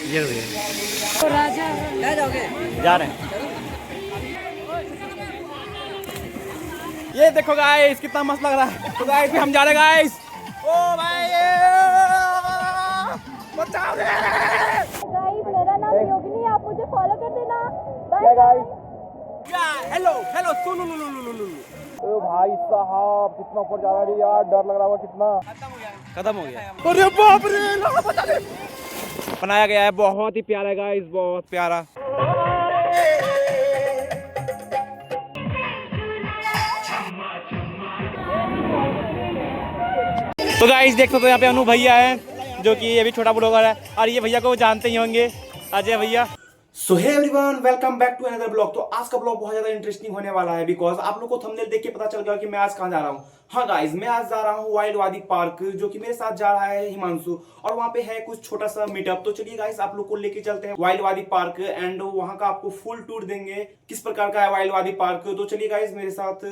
ये तो राजा ले जाओगे? जा रहे हैं। ये देखो गाइस कितना मस्त लग रहा है। तो गाइस हम जा रहे हैं गाइस। ओ भाई बचाओ रे। गाइस मेरा नाम योगिनी, आप मुझे फॉलो कर देना। Bye guys. हेलो हेलो सुनो ओ भाई साहब कितना ऊपर जा रहा है यार, डर लग रहा होगा कितना। खत्म हो गया। अरे बाप रे बचा दे। बनाया गया है, बहुत ही प्यारा गाइस, बहुत प्यारा। तो गाइस देख सकते हो यहाँ पे अनु भैया है जो कि ये भी छोटा ब्लॉगर है, और ये भैया को जानते ही होंगे, अजय भैया। So hey everyone, welcome back to another blog. तो आज का ब्लॉग बहुत ज्यादा इंटरेस्टिंग होने वाला है, बिकॉज आप लोग को थंबनेल देख के पता चल गया कि मैं आज कहाँ जा रहा हूँ। हाँ गाइस, मैं आज जा रहा हूँ वाइल्ड वादी पार्क, जो कि मेरे साथ जा रहा है हिमांशु, और वहाँ पे है कुछ छोटा सा मीटअप। तो चलिए गाइस आप लोग को लेके चलते हैं वाइल्ड वादी पार्क, एंड वहाँ का आपको फुल टूर देंगे किस प्रकार का है वाइल्ड वादी पार्क। तो चलिए गाइस मेरे साथ।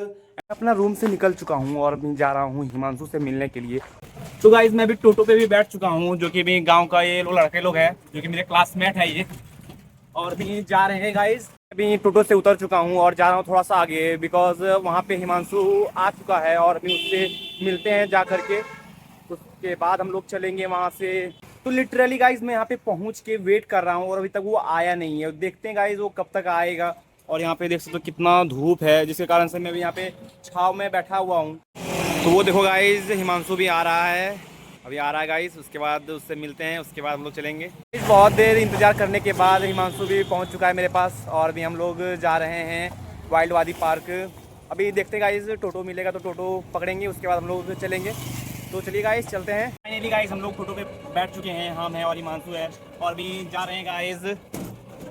अपना रूम से निकल चुका हूँ और मैं जा रहा हूँ हिमांशु से मिलने के लिए। तो गाइस मैं भी टोटो पे भी बैठ चुका हूँ, जो कि गाँव का ये लड़के लोग हैं जो कि मेरे क्लासमेट है ये, और भी जा रहे हैं गाइस। अभी टोटो से उतर चुका हूँ और जा रहा हूँ थोड़ा सा आगे, बिकॉज वहाँ पे हिमांशु आ चुका है और अभी उससे मिलते हैं जा करके। उसके बाद हम लोग चलेंगे वहाँ से। तो लिटरली गाइस मैं यहाँ पे पहुँच के वेट कर रहा हूँ और अभी तक वो आया नहीं है। देखते हैं गाइस वो कब तक आएगा। और यहाँ पे देख सकते हो कितना धूप है, जिसके कारण से मैं भी यहाँ पे छाव में बैठा हुआ हूँ। तो वो देखो गाइस हिमांशु भी आ रहा है, अभी आ रहा है गाइस। उसके बाद उससे मिलते हैं, उसके बाद हम लोग चलेंगे। बहुत देर इंतजार करने के बाद हिमांशु भी पहुंच चुका है मेरे पास, और भी हम लोग जा रहे हैं वाइल्ड वादी पार्क। अभी देखते हैं गाइस टोटो मिलेगा तो टोटो पकड़ेंगे, उसके बाद हम लोग चलेंगे। तो चलिए गाइस चलते हैं। फाइनली गाइस हम लोग टोटो पे बैठ चुके हैं, हम हैं और हिमांशु है, और भी जा रहे हैं गाइस।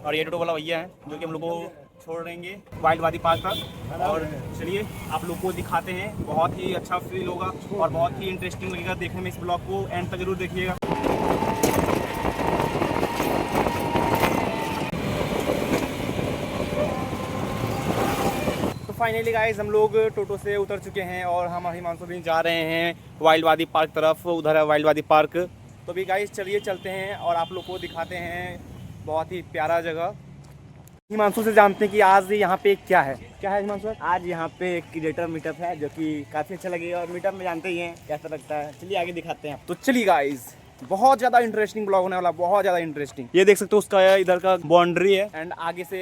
और ये टोटो वाला भैया है जो कि हम लोग को छोड़ देंगे वाइल्ड वादी पार्क तक। और चलिए आप लोग को दिखाते हैं, बहुत ही अच्छा फील होगा और बहुत ही इंटरेस्टिंग लगेगा देखने में। इस ब्लॉग को एंड तक जरूर देखिएगा। तो फाइनली गाइस हम लोग टोटो से उतर चुके हैं और हम हिमांशु भी जा रहे हैं वाइल्ड वादी पार्क तरफ। उधर है वाइल्ड वादी पार्क। तो भी गाइस चलिए चलते हैं और आप लोग को दिखाते हैं, बहुत ही प्यारा जगह। हिमांशु से जानते हैं कि आज यहाँ पे क्या है हिमांशु? आज यहाँ पे एक क्रिएटर मीटअप है जो कि काफ़ी अच्छा लगेगा, और मीटअप में जानते ही हैं कैसा लगता है। चलिए आगे दिखाते हैं। तो चलिए गाइस बहुत ज़्यादा इंटरेस्टिंग ब्लॉग होने वाला, बहुत ज़्यादा इंटरेस्टिंग। ये देख सकते हो उसका इधर का बाउंड्री है एंड आगे से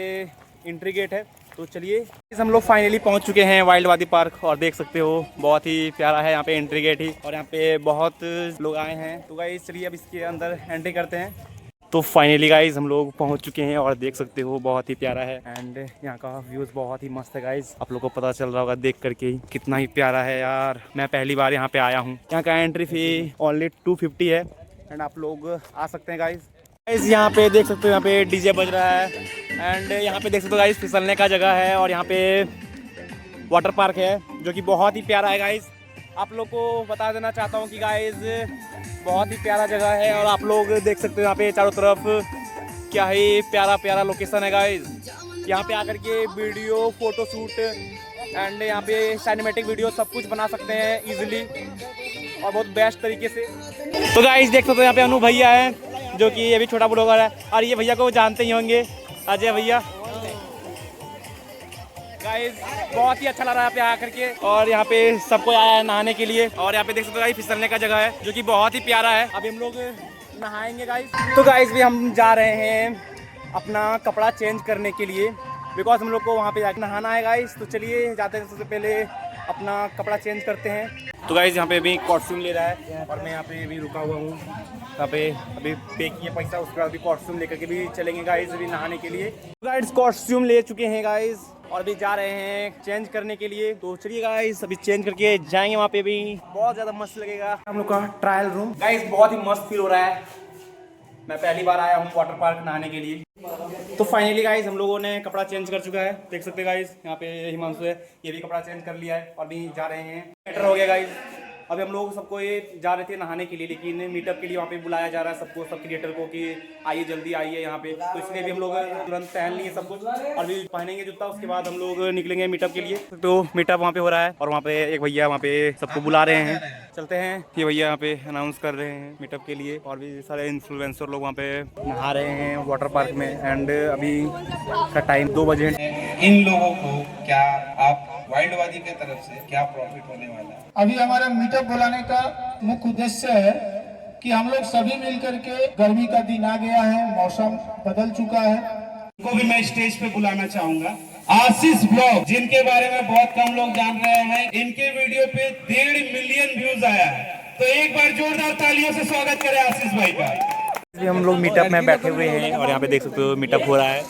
एंट्री गेट है। तो चलिए हम लोग फाइनली पहुँच चुके हैं वाइल्ड वादी पार्क, और देख सकते हो बहुत ही प्यारा है यहाँ पे एंट्री गेट ही, और यहाँ पे बहुत लोग आए हैं। तो गाइस चलिए अब इसके अंदर एंट्री करते हैं। तो फाइनली गाइज हम लोग पहुंच चुके हैं और देख सकते हो बहुत ही प्यारा है, एंड यहाँ का व्यूज़ बहुत ही मस्त है गाइज। आप लोगों को पता चल रहा होगा देख करके ही कितना ही प्यारा है यार। मैं पहली बार यहाँ पे आया हूँ। यहाँ का एंट्री फी ओनली 250 है, एंड आप लोग आ सकते हैं गाइज। यहाँ पे देख सकते हो यहाँ पे डीजे बज रहा है, एंड यहाँ पे देख सकते हो गाइज फिसलने का जगह है, और यहाँ पे वाटर पार्क है जो कि बहुत ही प्यारा है गाइज। आप लोग को बता देना चाहता हूँ कि गाइज बहुत ही प्यारा जगह है, और आप लोग देख सकते हो यहाँ पे चारों तरफ क्या ही प्यारा प्यारा लोकेशन है गाइज। यहाँ पे आकर के वीडियो फोटो शूट एंड यहाँ पे सिनेमैटिक वीडियो सब कुछ बना सकते हैं इजीली और बहुत बेस्ट तरीके से। तो गाइज देख सकते हो यहाँ पे अनु भैया है जो कि ये भी छोटा ब्लॉगर है, और ये भैया को जानते ही होंगे, अजय भैया। गाइस बहुत ही अच्छा लग रहा है यहाँ पे आकर के, और यहाँ पे सबको आया है नहाने के लिए, और यहाँ पे देख सकते हो गाइस फिसलने का जगह है जो कि बहुत ही प्यारा है। अभी हम लोग नहाएंगे गाइस। तो गाइस भी हम जा रहे हैं अपना कपड़ा चेंज करने के लिए, बिकॉज हम लोग को वहाँ पे जाकर नहाना है गाइस। तो चलिए जाते हैं, सबसे पहले अपना कपड़ा चेंज करते हैं। तो गाइस यहाँ पे अभी कॉस्ट्यूम ले रहा है, और मैं यहाँ पे अभी रुका हुआ हूँ। यहाँ पे अभी पे किए पैसा, उसके बाद अभी कॉस्ट्यूम लेकर के भी चलेंगे गाइस अभी नहाने के लिए। गाइस कॉस्ट्यूम ले चुके हैं गाइस, और अभी जा रहे हैं चेंज करने के लिए। तो चलिए गाइस अभी चेंज करके जाएंगे वहाँ पे, भी बहुत ज़्यादा मस्त लगेगा। हम लोग का ट्रायल रूम गाइस बहुत ही मस्त फील हो रहा है। मैं पहली बार आया हूँ वाटर पार्क नहाने के लिए। तो फाइनली गाइस हम लोगों ने कपड़ा चेंज कर चुका है, देख सकते हैं गाइस। यहाँ पे हिमांशु है, ये भी कपड़ा चेंज कर लिया है, और भी जा रहे हैं। बेटर हो गया गाइस। अभी हम लोग सबको ये जा रहे थे नहाने के लिए, लेकिन मीटअप के लिए वहाँ पे बुलाया जा रहा है सबको, सब क्रिएटर को कि आइए जल्दी आइए यहाँ पे। तो इसलिए भी हम लोग तुरंत पहन लिए सब कुछ, और भी पहनेंगे जूता। उसके बाद हम लोग निकलेंगे मीटअप के लिए। तो मीटअप वहाँ पे हो रहा है, और वहाँ पे एक भैया वहाँ पे सबको बुला रहे हैं। चलते हैं। ये भैया यहाँ पे अनाउंस कर रहे हैं मीटअप के लिए और भी सारे इन्फ्लुएंसर लोग वहाँ पे नहा रहे हैं वाटर पार्क में। एंड अभी का टाइम 2 बजे। इन लोगों को क्या आप वाइल्डवादी के तरफ से क्या प्रॉफिट होने वाला है? अभी हमारा मीटअप बुलाने का मुख्य उद्देश्य है कि हम लोग सभी मिलकर के, गर्मी का दिन आ गया है, मौसम बदल चुका है, को भी मैं स्टेज पे बुलाना चाहूंगा। आशीष ब्लॉग, जिनके बारे में बहुत कम लोग जान रहे हैं, इनके वीडियो पे 1.5 मिलियन व्यूज आया है। तो एक बार जोरदार तालियों से स्वागत करें आशीष भाई का। हम लोग मीटअप में बैठे हुए हैं और यहाँ पे देख सकते हो मीटअप हो रहा है।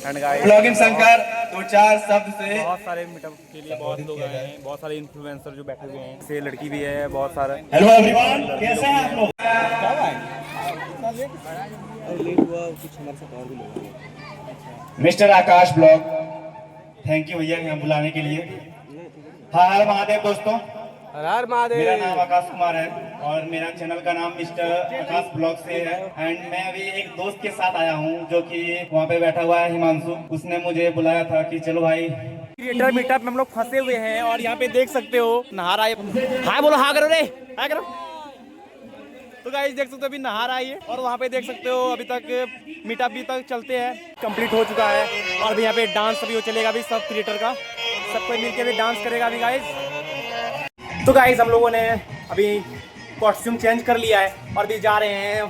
एंड गाइस ब्लॉगिंग शंकर 2-4 शब्द से बहुत सारे मीटअप के लिए बहुत लोग आए हैं, बहुत सारे इन्फ्लुएंसर जो बैठे हुए हैं, से लड़की भी है बहुत सारे। हेलो एवरीवन, कैसे हैं आप लोग? Mister Akash blog, thank you भैया यहाँ बुलाने के लिए। हर हर महादेव दोस्तों, हर महादेव। मेरा नाम आकाश कुमार है और मेरा चैनल का नाम मिस्टर आकाश ब्लॉग से है। एंड मैं अभी एक दोस्त के साथ आया हूँ जो कि वहाँ पे बैठा हुआ है, हिमांशु। उसने मुझे बुलाया था कि चलो भाई क्रिएटर मीटअप में हम लोग फंसे हुए हैं और यहाँ पे देख सकते हो नहा रहा है। हाय बोलो, हाँ करो रे, हाँ करो। तो गाइस देख सकते हो अभी नहा रहा है और वहाँ पे देख सकते हो अभी तक मीटअप भी तक चलते हैं, कंप्लीट हो चुका है। और अभी यहाँ पे डांस अभी चलेगा अभी सब क्रिएटर का, सब कोई मिलके भी डांस करेगा अभी गाइस। तो गाइस हम लोगों ने अभी कॉस्ट्यूम चेंज कर लिया है और अभी जा रहे हैं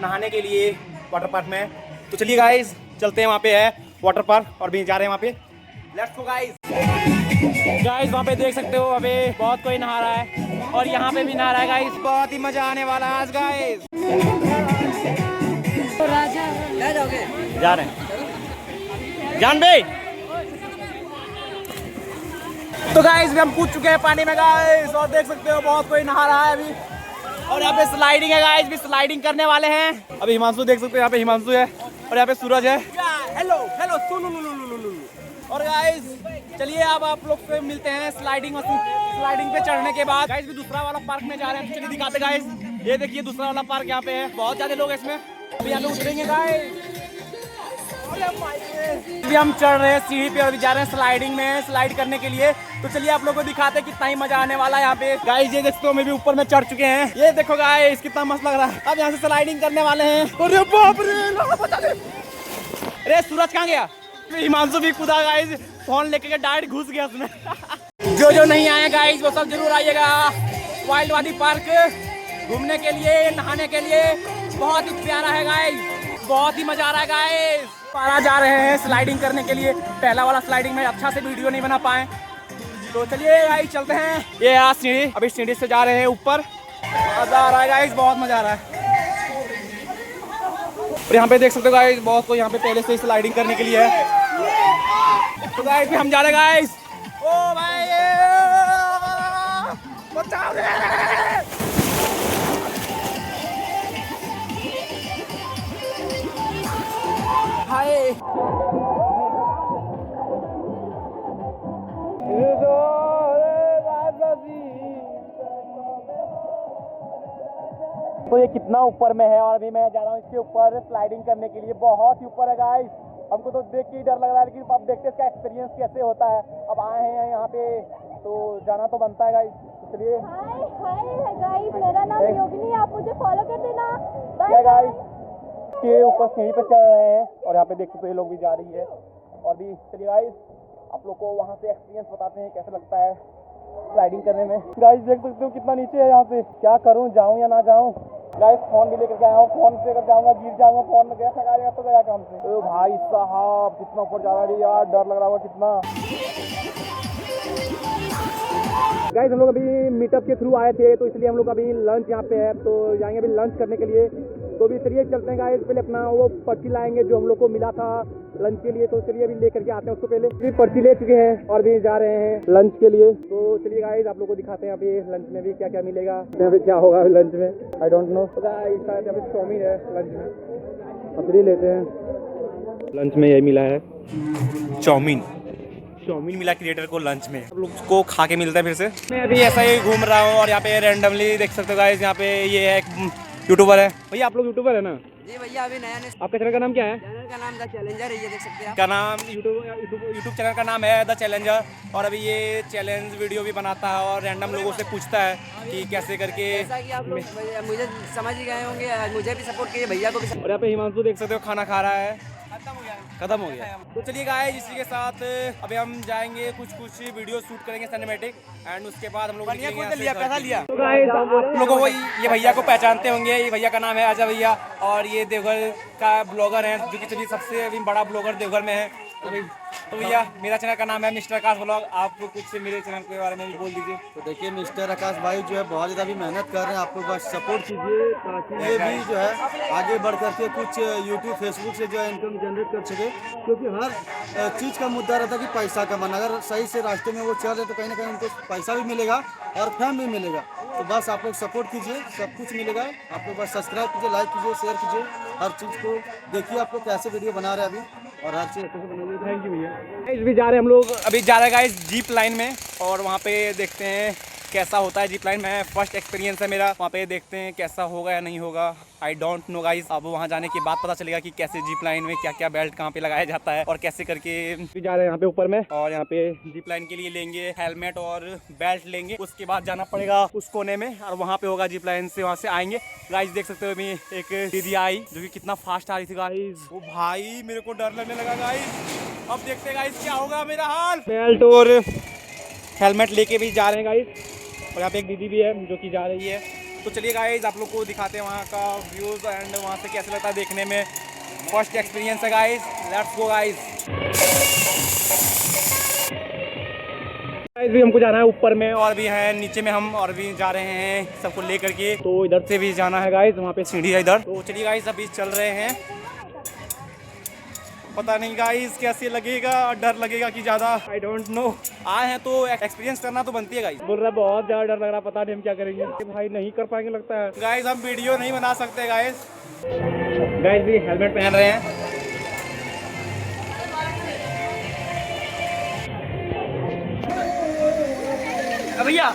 नहाने के लिए वाटर पार्क में। तो चलिए गाइस चलते हैं, वहाँ पे है वाटर पार्क और भी जा रहे हैं वहाँ पे। Let's go guys. गाइस वहाँ पे देख सकते हो अभी बहुत कोई नहा रहा है और यहाँ पे भी नहा रहा है गाइस। बहुत ही मजा आने वाला है आज गाइस। राजा ले जाओगे? जा रहे हैं जान भाई। तो गाइस हम कूद चुके हैं पानी में गाइस और देख सकते हो बहुत कोई नहा रहा है अभी। और यहाँ पे स्लाइडिंग है गाइस, भी स्लाइडिंग करने वाले हैं अभी। हिमांशु देख सकते हो, यहाँ पे हिमांशु है और यहाँ पे सूरज है। हेलो हेलो सुनो। और गाइस चलिए अब आप लोग से मिलते हैं स्लाइडिंग पे चढ़ने के बाद। गाइस भी दूसरा वाला पार्क में जा रहे हैं, तो चलिए दिखाते गाइस। ये देखिए दूसरा वाला पार्क यहाँ पे है, बहुत ज्यादा लोग हैं इसमें। अभी यहाँ पे उतरेंगे गाइस। अभी हम चढ़ रहे हैं सीढ़ी पे और अभी जा रहे हैं स्लाइडिंग में, स्लाइड करने के लिए। तो चलिए आप लोगों को दिखाते हैं कितना ही मजा आने वाला है यहाँ पे गाइस। ये देखते हो मैं भी ऊपर में चढ़ चुके हैं, ये देखो गाइस कितना मस्त लग रहा है। अब यहाँ से स्लाइडिंग करने वाले हैं। अरे बाप रे, अरे सूरज कहाँ गया? हिमांशु भी कूदा गाइस, फोन लेके डायरेक्ट घुस गया उसमें। जो नहीं आए गाइस वो सब जरूर आइएगा वाइल्डवादी पार्क घूमने के लिए, नहाने के लिए। बहुत ही प्यारा है गाइस, बहुत ही मजा आ रहा है गाइस। पारा जा रहे हैं स्लाइडिंग करने के लिए। पहला वाला स्लाइडिंग में अच्छा से वीडियो नहीं बना पाए, तो चलिए गाइस चलते हैं। ये आज सीढ़ी, अभी सीढ़ी से जा रहे हैं ऊपर। मजा आ रहा है गाइस, बहुत मजा आ रहा है। और यहाँ पे देख सकते हो गाइस बहुत कोई यहाँ पे पहले से स्लाइडिंग करने के लिए है। तो गाइस भी हम जा रहे हैं गाइस। ओ भाई बचाओ रे। हाय तो ये कितना ऊपर में है और अभी मैं जा रहा हूँ इसके ऊपर स्लाइडिंग करने के लिए। बहुत ही ऊपर है गाइस, हमको तो देख के ही डर लग रहा है, लेकिन अब देखते हैं इसका एक्सपीरियंस कैसे होता है। अब आए हैं यहाँ पे तो जाना तो बनता है गाइस। तो चलिए। हाय गाइस, मेरा नाम योगिनी, आप मुझे फॉलो कर देना। Bye guys. के ऊपर सीढ़ी पे चढ़ रहे हैं और यहाँ पे देख सकते हो ये लोग भी जा रही है। और भी चलिए गाइस आप लोग को वहाँ से एक्सपीरियंस बताते हैं कैसा लगता है स्लाइडिंग करने में। गाइस देख सकते हो कितना नीचे है यहाँ से। क्या करूँ, जाऊँ या ना जाऊँ? गाइस फोन भी लेकर के आया हूँ, फोन से अगर जाऊँगा गिर जाऊँगा, फोन में गया ठगा जाएगा तो गया काम से। ओ भाई साहब कितना ऊपर जा रहा है यार, डर लग रहा होगा कितना। गाइस हम लोग अभी मीटअप के थ्रू आए थे तो इसलिए हम लोग अभी लंच यहाँ पे है, तो जाएंगे अभी लंच करने के लिए। तो भी चलिए चलते हैं गाइस, पहले अपना वो पर्ची लाएंगे जो हम लोग को मिला था लंच के लिए। तो चलिए अभी लेकर के आते हैं उसको। पहले भी पर्ची ले चुके हैं और भी जा रहे हैं लंच के लिए। तो चलिए गाइस आप लोग को दिखाते हैं अभी लंच में भी क्या क्या मिलेगा, अभी क्या होगा अभी लंच में, आई डोंट नो। तो गाइस शायद अभी चाउमीन है लंच में, अब चलिए लेते हैं। लंच में यही मिला है चाउमीन मिला क्रिएटर को लंच में, सब लोग को खा के मिलता है फिर से। मैं अभी ऐसा ही घूम रहा हूँ और यहाँ पे रैंडमली देख सकते हो गाइस, यहाँ पे ये है यूट्यूबर है। भैया आप लोग यूट्यूबर है ना? जी भैया, अभी नया आपके चैनल का नाम क्या है? चैनल का नाम द चैलेंजर है, ये देख सकते हैं आप। का नाम यूट्यूब चैनल का नाम है द चैलेंजर। और अभी ये चैलेंज वीडियो भी बनाता है और रैंडम लोगों से पूछता है कि कैसे करके। जैसा कि आप लोग मुझे समझ ही गए होंगे, मुझे भी सपोर्ट कीजिए, भैया को भी और यहाँ पे हिमांशु देख सकते हो खाना खा रहा है। खत्म हो गया। तो चलिए गाइस, इसी के साथ अभी हम जाएंगे, कुछ वीडियो शूट करेंगे सिनेमैटिक, एंड उसके बाद हम लोग पैसा लिया। तो गाइस, आप लोगों को ये भैया को पहचानते होंगे, ये भैया का नाम है अजय भैया और ये देवघर का ब्लॉगर है, जो कि सभी सबसे अभी बड़ा ब्लॉगर देवघर में है। तो भैया, मेरा चैनल का नाम है मिस्टर आकाश ब्लॉग, आप कुछ मेरे चैनल के बारे में भी बोल दीजिए। तो देखिए, मिस्टर आकाश भाई जो है बहुत ज़्यादा भी मेहनत कर रहे हैं, आपको बस सपोर्ट कीजिए ताकि ये भी जो है आगे बढ़ करके कुछ यूट्यूब फेसबुक से जो है इनकम जनरेट कर सके, क्योंकि हर चीज़ का मुद्दा रहता है कि पैसा कमाना। अगर सही से रास्ते में वो चल रहे तो कहीं ना कहीं उनको पैसा भी मिलेगा और फैम भी मिलेगा। तो बस आप लोग सपोर्ट कीजिए, सब कुछ मिलेगा। आप लोग बस सब्सक्राइब कीजिए, लाइक कीजिए, शेयर कीजिए, हर चीज़ को देखिए आप लोग कैसे वीडियो बना रहे हैं अभी, और हर चीज़ अच्छे से बनाइए। थैंक यू भैया। भी जा रहे हैं हम लोग, अभी जा रहे हैं गाइस जीप लाइन में, और वहाँ पे देखते हैं कैसा होता है जीप लाइन में। फर्स्ट एक्सपीरियंस है मेरा, वहाँ पे देखते हैं कैसा होगा या नहीं होगा। आई डोंट नो गाइस, अब वहाँ जाने के बाद पता चलेगा कि कैसे जीप लाइन में क्या क्या बेल्ट कहाँ पे लगाया जाता है और कैसे करके। जा रहे हैं यहाँ पे ऊपर में, और यहाँ पे जीप लाइन के लिए लेंगे हेलमेट और बेल्ट लेंगे। उसके बाद जाना पड़ेगा उस कोने में, और वहाँ पे होगा जीप लाइन से, वहाँ से आएंगे। गाइस देख सकते हो, अभी एक दीदी आई जो कि कितना फास्ट आ रही थी गाइस। ओ भाई, मेरे को डर लगने लगा गाइस। अब देखते हैं गाइस क्या होगा मेरा हाल। बेल्ट और हेलमेट लेके भी जा रहे हैं गाइस, और यहाँ पे एक दीदी भी है जो कि जा रही है। तो चलिए गाइस, आप लोग को दिखाते हैं वहाँ का व्यूज़ एंड वहाँ से कैसे लगता है देखने में। फर्स्ट एक्सपीरियंस है guys, let's go guys. Guys भी हमको जाना है ऊपर में, और भी है नीचे में, हम और भी जा रहे हैं सबको लेकर के। तो इधर से भी जाना है गाइस, वहाँ पे सीढ़ी है इधर। तो चलिए गाइस, अभी चल रहे हैं। पता नहीं गाइस कैसे लगेगा, डर लगेगा कि ज़्यादा, आई डोंट नो। आए हैं तो एक्सपीरियंस करना तो बनती है गाइस। बोल रहा है बहुत ज़्यादा डर लग रहा, पता नहीं हम क्या करेंगे। भाई नहीं कर पाएंगे लगता है गाइस, हम वीडियो नहीं बना सकते गाइस। गाइस भी हेलमेट पहन रहे हैं। भैया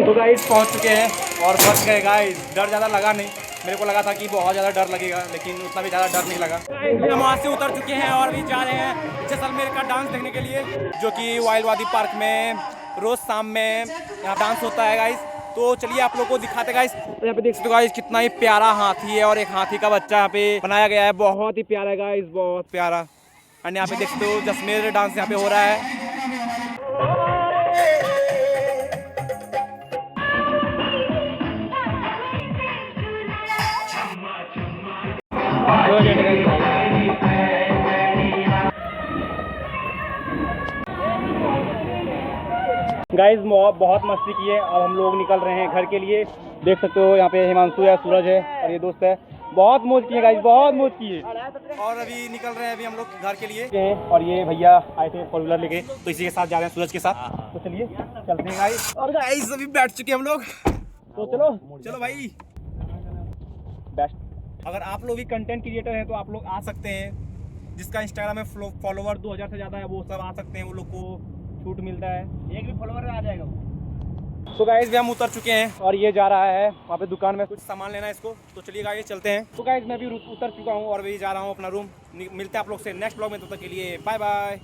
तो गाइस पहुंच चुके हैं और बच गए गाइस। डर ज़्यादा लगा नहीं, मेरे को लगा था कि बहुत ज़्यादा डर लगेगा, लेकिन उतना भी ज़्यादा डर नहीं लगा। हम वहाँ से उतर चुके हैं और भी जा रहे हैं जैसलमेर का डांस देखने के लिए, जो कि वाइल्ड वादी पार्क में रोज़ शाम में यहाँ डांस होता है गाइस। तो चलिए आप लोग को दिखाते गाइस। तो यहाँ पे देख सकते हो गाइस, कितना ही प्यारा हाथी है, और एक हाथी का बच्चा यहाँ पे बनाया गया है, बहुत ही प्यारा है गाइस, बहुत प्यारा। एंड यहाँ पे देख सकते हो जैसलमेर डांस यहाँ पे हो रहा है। गाइस बहुत मस्ती की है। अब हम लोग निकल रहे हैं घर के लिए। देख सकते हो यहाँ पे हिमांशु है, सूरज है और ये दोस्त है। बहुत मौज की है गाइस, बहुत मौज की है। और अभी निकल रहे हैं अभी हम लोग घर के लिए, और ये भैया आए थे 4 व्हीलर लेके, तो इसी के साथ जा रहे हैं, सूरज के साथ। तो चलिए चलते हैं गाइस। और गाइस अभी बैठ चुके हैं हम लोग, तो चलो भाई बेस्ट। अगर आप लोग भी कंटेंट क्रिएटर हैं तो आप लोग आ सकते हैं। जिसका इंस्टाग्राम में फॉलोवर 2000 से ज़्यादा है, वो सब आ सकते हैं, वो लोग को छूट मिलता है, एक भी फॉलोवर आ जाएगा। तो गाइस भी हम उतर चुके हैं, और ये जा रहा है वहाँ पे दुकान में कुछ सामान लेना है इसको। तो चलिए गाइस चलते हैं। तो गाइस मैं भी उतर चुका हूँ और भी जा रहा हूँ अपना रूम। मिलते हैं आप लोग से नेक्स्ट ब्लॉग में, तब तक के लिए बाय बाय।